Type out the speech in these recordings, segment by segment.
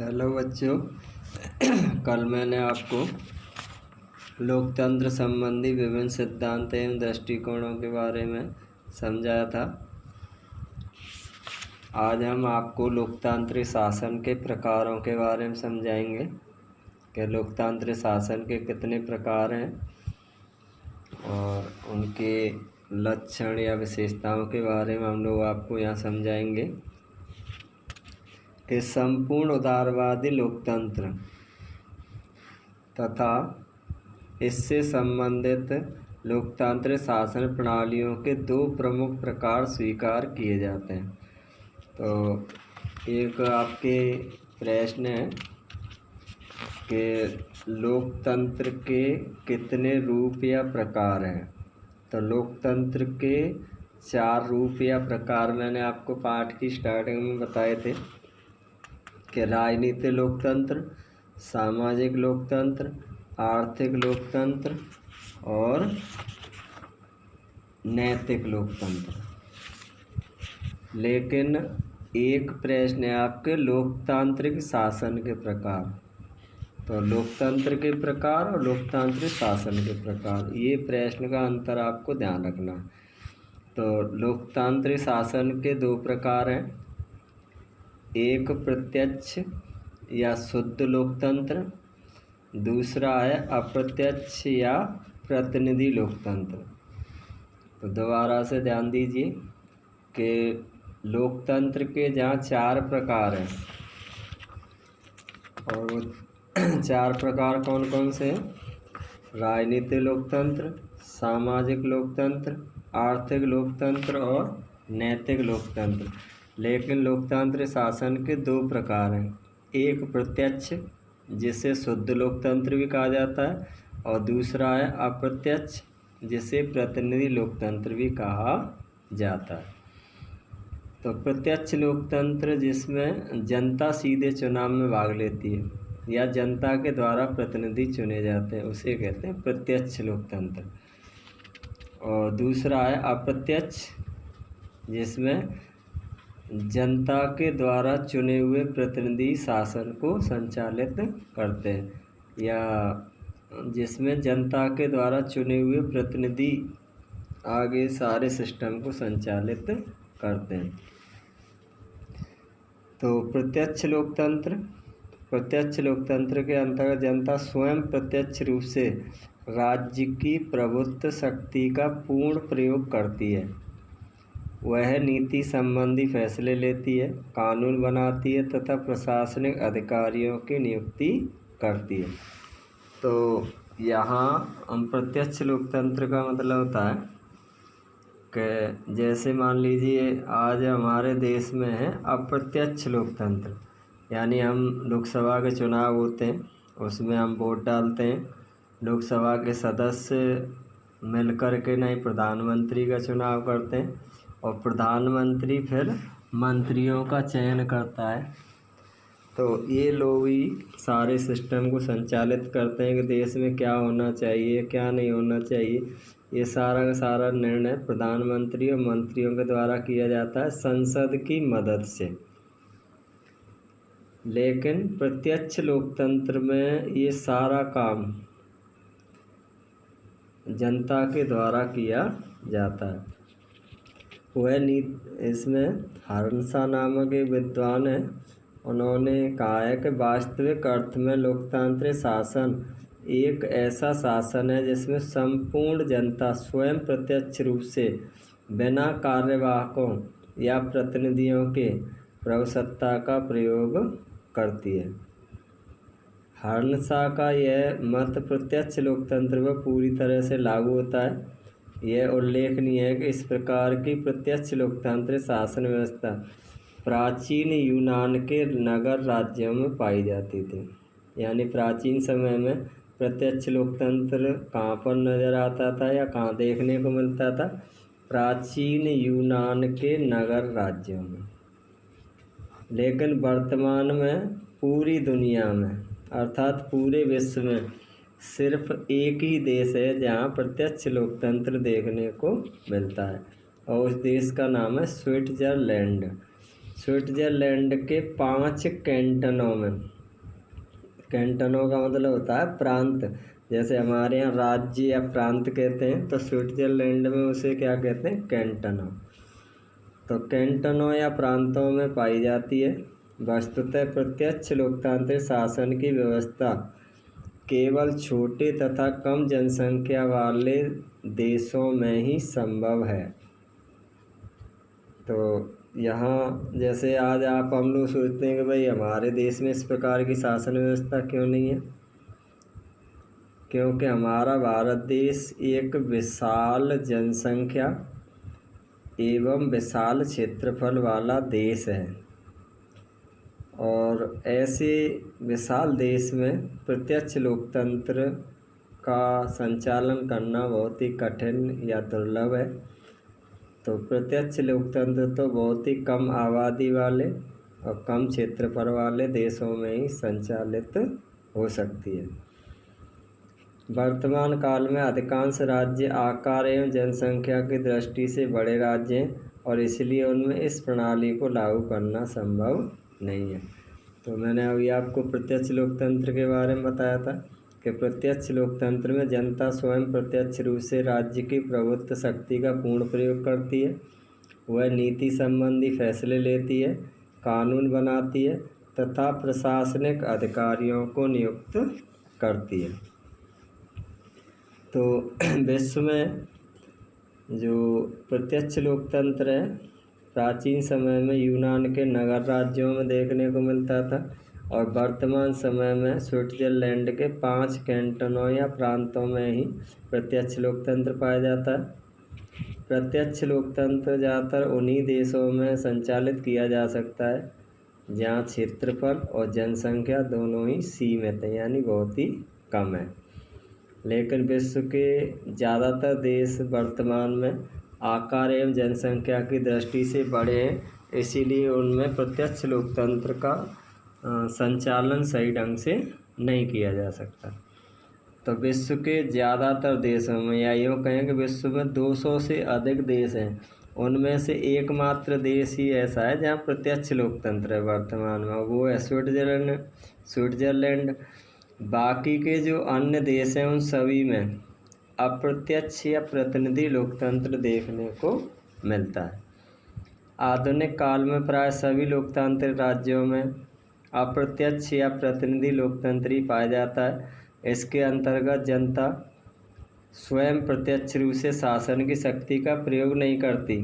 Hello बच्चों। कल मैंने आपको लोकतंत्र संबंधी विभिन्न सिद्धांत एवं दृष्टिकोणों के बारे में समझाया था। आज हम आपको लोकतांत्रिक शासन के प्रकारों के बारे में समझाएंगे कि लोकतांत्रिक शासन के कितने प्रकार हैं और उनके लक्षण या विशेषताओं के बारे में हम लोग आपको यहाँ समझाएंगे कि संपूर्ण उदारवादी लोकतंत्र तथा इससे संबंधित लोकतांत्रिक शासन प्रणालियों के दो प्रमुख प्रकार स्वीकार किए जाते हैं। तो एक आपके प्रश्न है कि लोकतंत्र के कितने रूप या प्रकार हैं। तो लोकतंत्र के 4 रूप या प्रकार मैंने आपको पाठ की स्टार्टिंग में बताए थे कि राजनीतिक लोकतंत्र, सामाजिक लोकतंत्र, आर्थिक लोकतंत्र और नैतिक लोकतंत्र। लेकिन एक प्रश्न है आपके लोकतांत्रिक शासन के प्रकार। तो लोकतंत्र के प्रकार और लोकतांत्रिक शासन के प्रकार, ये प्रश्न का अंतर आपको ध्यान रखना है। तो लोकतांत्रिक शासन के 2 प्रकार हैं, एक प्रत्यक्ष या शुद्ध लोकतंत्र, दूसरा है अप्रत्यक्ष या प्रतिनिधि लोकतंत्र। तो दोबारा से ध्यान दीजिए कि लोकतंत्र के जहाँ 4 प्रकार हैं और वो 4 प्रकार कौन कौन से हैं? राजनीतिक लोकतंत्र, सामाजिक लोकतंत्र, आर्थिक लोकतंत्र और नैतिक लोकतंत्र। लेकिन लोकतांत्रिक शासन के 2 प्रकार हैं, एक प्रत्यक्ष जिसे शुद्ध लोकतंत्र भी कहा जाता है और दूसरा है अप्रत्यक्ष जिसे प्रतिनिधि लोकतंत्र भी कहा जाता है। तो प्रत्यक्ष लोकतंत्र जिसमें जनता सीधे चुनाव में भाग लेती है या जनता के द्वारा प्रतिनिधि चुने जाते हैं, उसे कहते हैं प्रत्यक्ष लोकतंत्र। और दूसरा है अप्रत्यक्ष जिसमें जनता के द्वारा चुने हुए प्रतिनिधि शासन को संचालित करते हैं या जिसमें जनता के द्वारा चुने हुए प्रतिनिधि आगे सारे सिस्टम को संचालित करते हैं। तो प्रत्यक्ष लोकतंत्र के अंतर्गत जनता स्वयं प्रत्यक्ष रूप से राज्य की प्रभुत्व शक्ति का पूर्ण प्रयोग करती है। वह नीति संबंधी फैसले लेती है, कानून बनाती है तथा प्रशासनिक अधिकारियों की नियुक्ति करती है। तो यहाँ हम प्रत्यक्ष लोकतंत्र का मतलब होता है कि जैसे मान लीजिए आज हमारे देश में है अप्रत्यक्ष लोकतंत्र, यानी हम लोकसभा के चुनाव होते हैं, उसमें हम वोट डालते हैं, लोकसभा के सदस्य मिलकर के नहीं प्रधानमंत्री का चुनाव करते हैं और प्रधानमंत्री फिर मंत्रियों का चयन करता है। तो ये लोग ही सारे सिस्टम को संचालित करते हैं कि देश में क्या होना चाहिए क्या नहीं होना चाहिए। ये सारा का सारा निर्णय प्रधानमंत्री और मंत्रियों के द्वारा किया जाता है संसद की मदद से। लेकिन प्रत्यक्ष लोकतंत्र में ये सारा काम जनता के द्वारा किया जाता है। इसमें हर्नसा नामक एक विद्वान है, उन्होंने कहा है कि वास्तविक अर्थ में लोकतांत्रिक शासन एक ऐसा शासन है जिसमें संपूर्ण जनता स्वयं प्रत्यक्ष रूप से बिना कार्यवाहकों या प्रतिनिधियों के प्रभुसत्ता का प्रयोग करती है। हर्नसा का यह मत प्रत्यक्ष लोकतंत्र पर पूरी तरह से लागू होता है। यह उल्लेखनीय है कि इस प्रकार की प्रत्यक्ष लोकतांत्रिक शासन व्यवस्था प्राचीन यूनान के नगर राज्यों में पाई जाती थी। यानी प्राचीन समय में प्रत्यक्ष लोकतंत्र कहाँ पर नज़र आता था या कहाँ देखने को मिलता था? प्राचीन यूनान के नगर राज्यों में। लेकिन वर्तमान में पूरी दुनिया में अर्थात पूरे विश्व में सिर्फ एक ही देश है जहाँ प्रत्यक्ष लोकतंत्र देखने को मिलता है और उस देश का नाम है स्विट्जरलैंड। स्विट्जरलैंड के 5 कैंटनों में, कैंटनों का मतलब होता है प्रांत, जैसे हमारे यहाँ राज्य या प्रांत कहते हैं, तो स्विट्जरलैंड में उसे क्या कहते हैं, कैंटनों। तो कैंटनों या प्रांतों में पाई जाती है। वस्तुतः प्रत्यक्ष लोकतांत्रिक शासन की व्यवस्था केवल छोटे तथा कम जनसंख्या वाले देशों में ही संभव है। तो यहाँ जैसे आज हम लोग सोचते हैं कि भाई हमारे देश में इस प्रकार की शासन व्यवस्था क्यों नहीं है, क्योंकि हमारा भारत देश एक विशाल जनसंख्या एवं विशाल क्षेत्रफल वाला देश है, और ऐसे विशाल देश में प्रत्यक्ष लोकतंत्र का संचालन करना बहुत ही कठिन या दुर्लभ है। तो प्रत्यक्ष लोकतंत्र तो बहुत ही कम आबादी वाले और कम क्षेत्रफल वाले देशों में ही संचालित हो सकती है। वर्तमान काल में अधिकांश राज्य आकार एवं जनसंख्या की दृष्टि से बड़े राज्य हैं, और इसलिए उनमें इस प्रणाली को लागू करना संभव नहीं है। तो मैंने अभी आपको प्रत्यक्ष लोकतंत्र के बारे में बताया था कि प्रत्यक्ष लोकतंत्र में जनता स्वयं प्रत्यक्ष रूप से राज्य की प्रभुत्व शक्ति का पूर्ण प्रयोग करती है। वह नीति संबंधी फैसले लेती है, कानून बनाती है तथा प्रशासनिक अधिकारियों को नियुक्त करती है। तो विश्व में जो प्रत्यक्ष लोकतंत्र है, प्राचीन समय में यूनान के नगर राज्यों में देखने को मिलता था, और वर्तमान समय में स्विट्जरलैंड के 5 कैंटनों या प्रांतों में ही प्रत्यक्ष लोकतंत्र पाया जाता है। प्रत्यक्ष लोकतंत्र ज़्यादातर उन्हीं देशों में संचालित किया जा सकता है जहाँ क्षेत्रफल और जनसंख्या दोनों ही सीमित हैं, यानी बहुत ही कम है। लेकिन विश्व के ज़्यादातर देश वर्तमान में आकार एवं जनसंख्या की दृष्टि से बड़े हैं, इसीलिए उनमें प्रत्यक्ष लोकतंत्र का संचालन सही ढंग से नहीं किया जा सकता। तो विश्व के ज़्यादातर देशों में, या यूँ कहें कि विश्व में 200 से अधिक देश हैं, उनमें से एकमात्र देश ही ऐसा है जहाँ प्रत्यक्ष लोकतंत्र है वर्तमान में, वो है स्विट्जरलैंड। बाकी के जो अन्य देश हैं उन सभी में अप्रत्यक्ष या प्रतिनिधि लोकतंत्र देखने को मिलता है। आधुनिक काल में प्राय सभी लोकतांत्रिक राज्यों में अप्रत्यक्ष या प्रतिनिधि लोकतंत्र ही पाया जाता है। इसके अंतर्गत जनता स्वयं प्रत्यक्ष रूप से शासन की शक्ति का प्रयोग नहीं करती,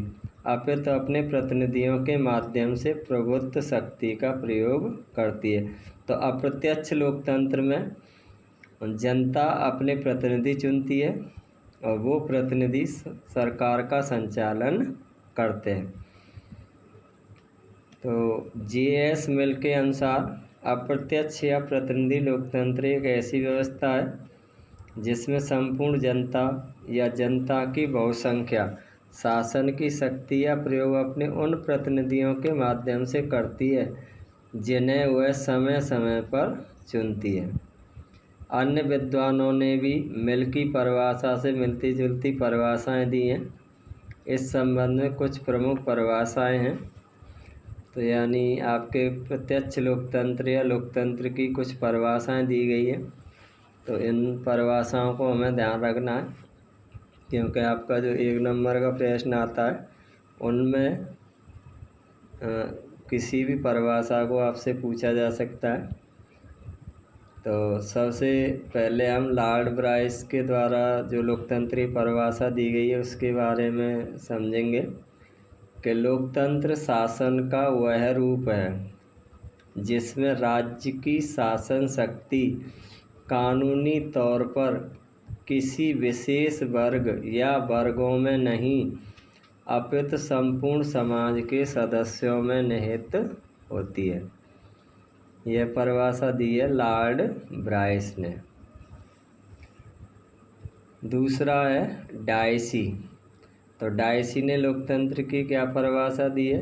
अपितु अपने प्रतिनिधियों के माध्यम से प्रभुत्व शक्ति का प्रयोग करती है। तो अप्रत्यक्ष लोकतंत्र में जनता अपने प्रतिनिधि चुनती है और वो प्रतिनिधि सरकार का संचालन करते हैं। तो J.S. मिल के अनुसार अप्रत्यक्ष या प्रतिनिधि लोकतंत्र एक ऐसी व्यवस्था है जिसमें संपूर्ण जनता या जनता की बहुसंख्या शासन की शक्ति या प्रयोग अपने उन प्रतिनिधियों के माध्यम से करती है जिन्हें वह समय समय पर चुनती है। अन्य विद्वानों ने भी मिल की परिभाषा से मिलती जुलती परिभाषाएं दी हैं। इस संबंध में कुछ प्रमुख परिभाषाएं हैं। तो यानी आपके प्रत्यक्ष लोकतंत्र या लोकतंत्र की कुछ परिभाषाएं दी गई है, तो इन परिभाषाओं को हमें ध्यान रखना है, क्योंकि आपका जो 1 नंबर का प्रश्न आता है उनमें किसी भी परिभाषा को आपसे पूछा जा सकता है। तो सबसे पहले हम लॉर्ड ब्राइस के द्वारा जो लोकतंत्रीय परिभाषा दी गई है उसके बारे में समझेंगे कि लोकतंत्र शासन का वह रूप है जिसमें राज्य की शासन शक्ति कानूनी तौर पर किसी विशेष वर्ग या वर्गों में नहीं अपितु संपूर्ण समाज के सदस्यों में निहित होती है। यह परिभाषा दी है लॉर्ड ब्राइस ने। दूसरा है डायसी। तो डायसी ने लोकतंत्र की क्या परिभाषा दी है?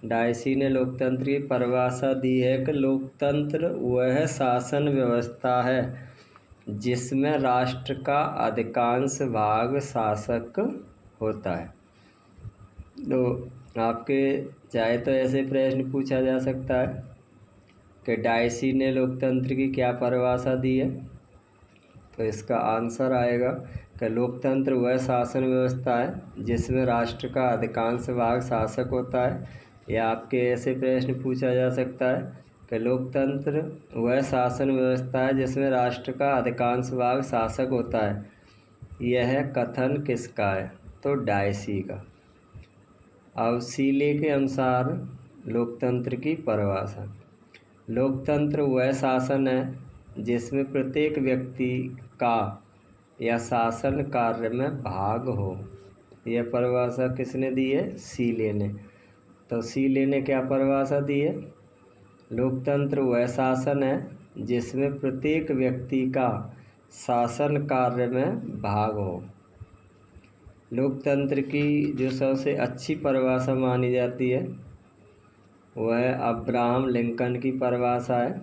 डायसी ने लोकतंत्र की परिभाषा दी है कि लोकतंत्र वह शासन व्यवस्था है जिसमें राष्ट्र का अधिकांश भाग शासक होता है। तो आपके चाहे तो ऐसे प्रश्न पूछा जा सकता है कि डायसी ने लोकतंत्र की क्या परिभाषा दी है। तो इसका आंसर आएगा कि लोकतंत्र वह शासन व्यवस्था है जिसमें राष्ट्र का अधिकांश भाग शासक होता है। या आपके ऐसे प्रश्न पूछा जा सकता है कि लोकतंत्र वह शासन व्यवस्था है जिसमें राष्ट्र का अधिकांश भाग शासक होता है। यह कथन किसका है? तो डायसी का। अब सीले के अनुसार लोकतंत्र की परिभाषा। लोकतंत्र वह शासन है जिसमें प्रत्येक व्यक्ति का या शासन कार्य में भाग हो। यह परिभाषा किसने दी है? सीले ने। तो सीले ने क्या परिभाषा दी है? लोकतंत्र वह शासन है जिसमें प्रत्येक व्यक्ति का शासन कार्य में भाग हो। लोकतंत्र की जो सबसे अच्छी परिभाषा मानी जाती है वह अब्राहम लिंकन की परिभाषा है।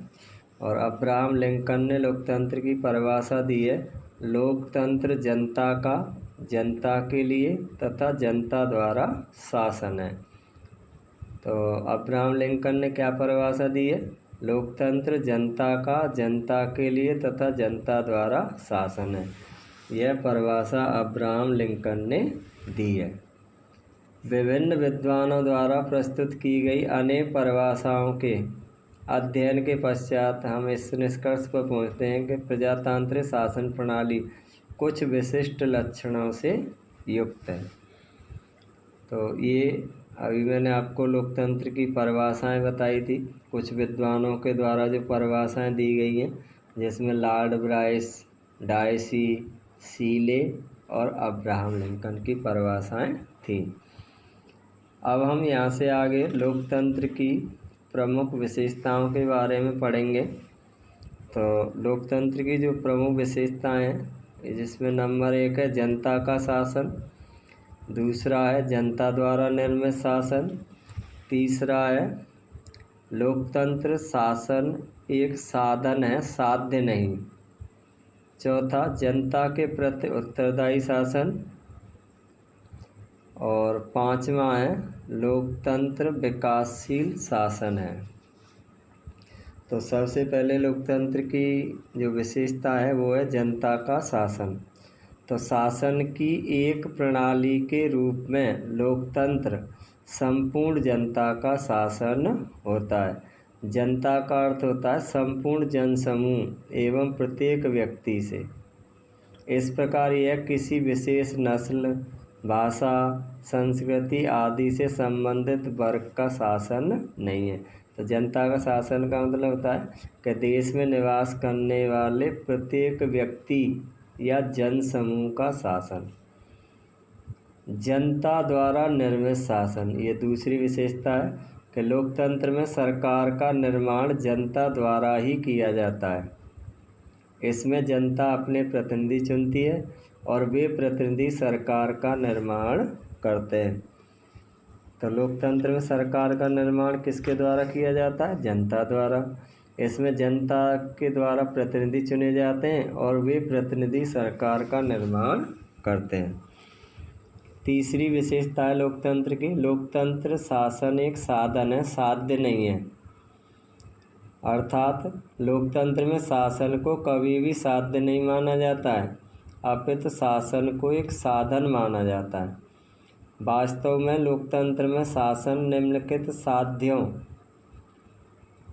और अब्राहम लिंकन ने लोकतंत्र की परिभाषा दी है, लोकतंत्र जनता का, जनता के लिए तथा जनता द्वारा शासन है। तो अब्राहम लिंकन ने क्या परिभाषा दी है? लोकतंत्र जनता का, जनता के लिए तथा जनता द्वारा शासन है। यह परिभाषा अब्राहम लिंकन ने दी है। विभिन्न विद्वानों द्वारा प्रस्तुत की गई अनेक परिभाषाओं के अध्ययन के पश्चात हम इस निष्कर्ष पर पहुँचते हैं कि प्रजातांत्रिक शासन प्रणाली कुछ विशिष्ट लक्षणों से युक्त है। तो ये अभी मैंने आपको लोकतंत्र की परिभाषाएं बताई थी, कुछ विद्वानों के द्वारा जो परिभाषाएं दी गई हैं, जिसमें लॉर्ड ब्राइस, डायसी, सीले और अब्राहम लिंकन की परिभाषाएं थी। अब हम यहाँ से आगे लोकतंत्र की प्रमुख विशेषताओं के बारे में पढ़ेंगे। तो लोकतंत्र की जो प्रमुख विशेषताएं हैं, जिसमें नंबर 1 है जनता का शासन, दूसरा है जनता द्वारा निर्मित शासन, तीसरा है लोकतंत्र शासन एक साधन है, साध्य नहीं, चौथा जनता के प्रति उत्तरदायी शासन, और पांचवा है लोकतंत्र विकासशील शासन है। तो सबसे पहले लोकतंत्र की जो विशेषता है वो है जनता का शासन। तो शासन की एक प्रणाली के रूप में लोकतंत्र संपूर्ण जनता का शासन होता है। जनता का अर्थ होता है संपूर्ण जनसमूह एवं प्रत्येक व्यक्ति से। इस प्रकार यह किसी विशेष नस्ल, भाषा, संस्कृति आदि से संबंधित वर्ग का शासन नहीं है। तो जनता का शासन का मतलब होता है कि देश में निवास करने वाले प्रत्येक व्यक्ति या जन समूह का शासन। जनता द्वारा निर्मित शासन, ये दूसरी विशेषता है कि लोकतंत्र में सरकार का निर्माण जनता द्वारा ही किया जाता है। इसमें जनता अपने प्रतिनिधि चुनती है और वे प्रतिनिधि सरकार का निर्माण करते हैं। तो लोकतंत्र में सरकार का निर्माण किसके द्वारा किया जाता है? जनता द्वारा। इसमें जनता के द्वारा प्रतिनिधि चुने जाते हैं और वे प्रतिनिधि सरकार का निर्माण करते हैं। तीसरी विशेषता है लोकतंत्र की, लोकतंत्र शासन एक साधन है, साध्य नहीं है। अर्थात लोकतंत्र में शासन को कभी भी साध्य नहीं माना जाता है, अपितु शासन को एक साधन माना जाता है। वास्तव में लोकतंत्र में शासन निम्नलिखित साध्यों,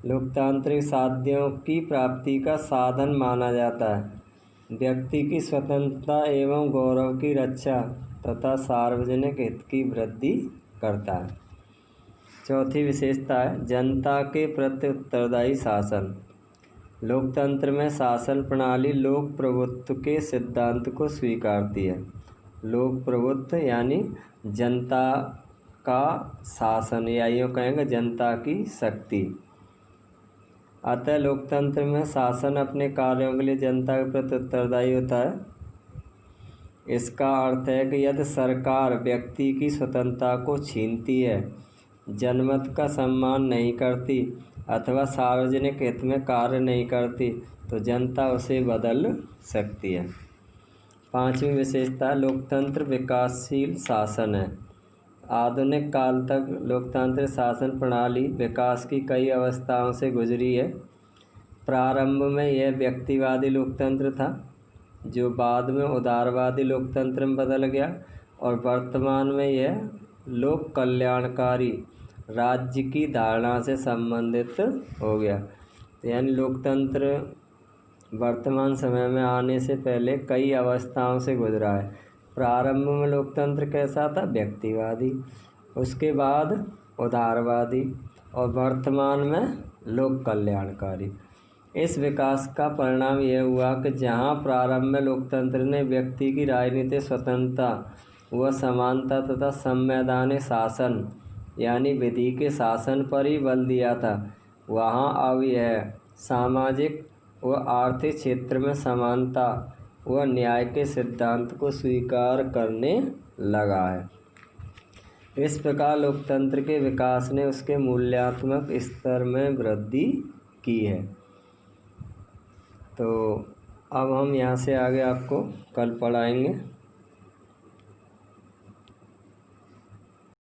लोकतांत्रिक साध्यों की प्राप्ति का साधन माना जाता है। व्यक्ति की स्वतंत्रता एवं गौरव की रक्षा तथा सार्वजनिक हित की वृद्धि करता है। चौथी विशेषता है जनता के प्रति उत्तरदायी शासन। लोकतंत्र में शासन प्रणाली लोक प्रभुत्व के सिद्धांत को स्वीकारती है। लोक प्रभुत्व यानी जनता का शासन, या यूँ कहेंगे जनता की शक्ति। अतः लोकतंत्र में शासन अपने कार्यों के लिए जनता के प्रति उत्तरदायी होता है। इसका अर्थ है कि यदि सरकार व्यक्ति की स्वतंत्रता को छीनती है, जनमत का सम्मान नहीं करती अथवा सार्वजनिक हित में कार्य नहीं करती, तो जनता उसे बदल सकती है। पांचवी विशेषता लोकतंत्र विकासशील शासन है। आधुनिक काल तक लोकतांत्रिक शासन प्रणाली विकास की कई अवस्थाओं से गुजरी है। प्रारंभ में यह व्यक्तिवादी लोकतंत्र था, जो बाद में उदारवादी लोकतंत्र में बदल गया, और वर्तमान में यह लोक कल्याणकारी राज्य की धारणा से संबंधित हो गया। यानी लोकतंत्र वर्तमान समय में आने से पहले कई अवस्थाओं से गुजरा है। प्रारंभ में लोकतंत्र कैसा था? व्यक्तिवादी, उसके बाद उदारवादी, और वर्तमान में लोक कल्याणकारी। इस विकास का परिणाम यह हुआ कि जहां प्रारंभ में लोकतंत्र ने व्यक्ति की राजनीतिक स्वतंत्रता व समानता तथा संवैधानिक शासन यानी विधि के शासन पर ही बल दिया था, वहां अब यह सामाजिक व आर्थिक क्षेत्र में समानता व न्याय के सिद्धांत को स्वीकार करने लगा है। इस प्रकार लोकतंत्र के विकास ने उसके मूल्यात्मक स्तर में वृद्धि की है। तो अब हम यहाँ से आगे आपको कल पढ़ाएंगे।